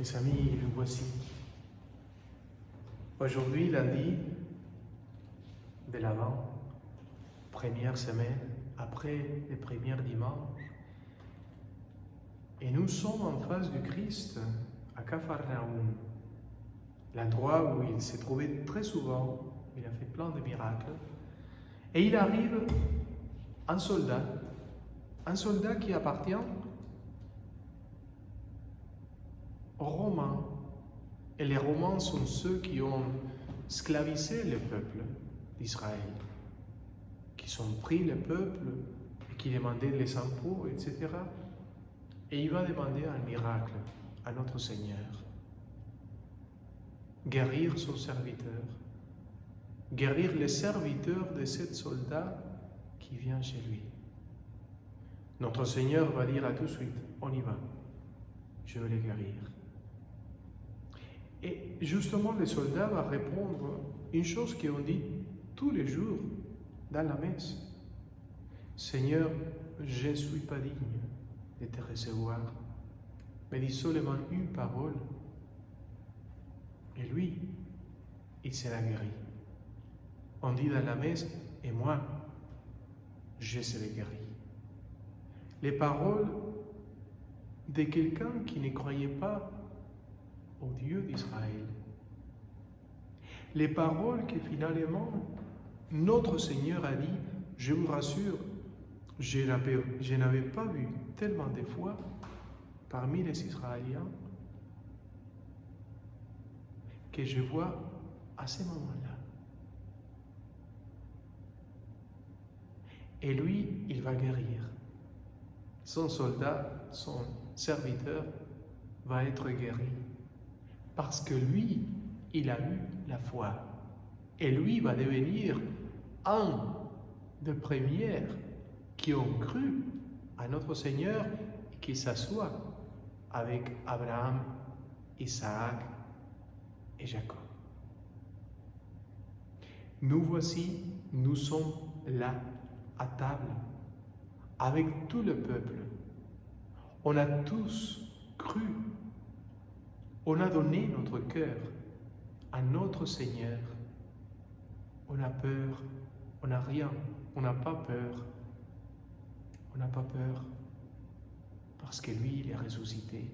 Mes amis, le voici. Aujourd'hui, lundi de l'Avent, première semaine après le premier dimanche, et nous sommes en face du Christ à Capharnaüm, l'endroit où il s'est trouvé très souvent. Il a fait plein de miracles. Et il arrive un soldat qui appartient aux Romains. Et les Romains sont ceux qui ont esclavisé le peuple d'Israël, qui sont pris le peuple et qui demandaient les impôts, etc. Et il va demander un miracle à notre Seigneur. Guérir son serviteur. Guérir les serviteurs de ce soldat qui vient chez lui. Notre Seigneur va dire à tout de suite, on y va, je vais les guérir. Et justement, le soldat va répondre une chose qu'on dit tous les jours dans la messe. Seigneur, je ne suis pas digne de te recevoir, mais dis seulement une parole, et lui, il sera guéri. On dit dans la messe, et moi, je serai guéri. Les paroles de quelqu'un qui ne croyait pas au Dieu d'Israël. Les paroles que finalement notre Seigneur a dit, je vous rassure, je n'avais pas vu tellement de fois parmi les Israéliens que je vois à ce moment-là. Et lui, il va guérir. Son soldat, son serviteur, va être guéri. Parce que lui, il a eu la foi. Et lui va devenir un des premiers qui ont cru à notre Seigneur et qui s'assoit avec Abraham, Isaac et Jacob. Nous voici, nous sommes là, à table, avec tout le peuple. On a tous cru. On a donné notre cœur à notre Seigneur. On a peur, on n'a rien, on n'a pas peur. On n'a pas peur parce que lui, il est ressuscité.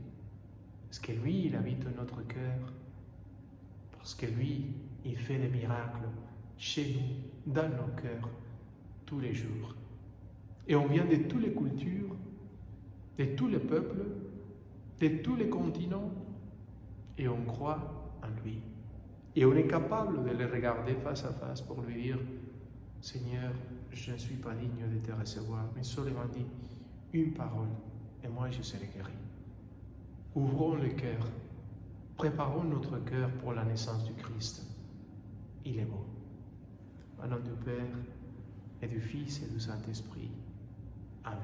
Parce que lui, il habite notre cœur. Parce que lui, il fait des miracles chez nous, dans nos cœurs, tous les jours. Et on vient de toutes les cultures, de tous les peuples, de tous les continents, et on croit en lui. Et on est capable de le regarder face à face pour lui dire, Seigneur, je ne suis pas digne de te recevoir, mais seulement dis une parole, et moi je serai guéri. Ouvrons le cœur, préparons notre cœur pour la naissance du Christ. Il est beau. Au nom du Père, et du Fils et du Saint-Esprit. Amen.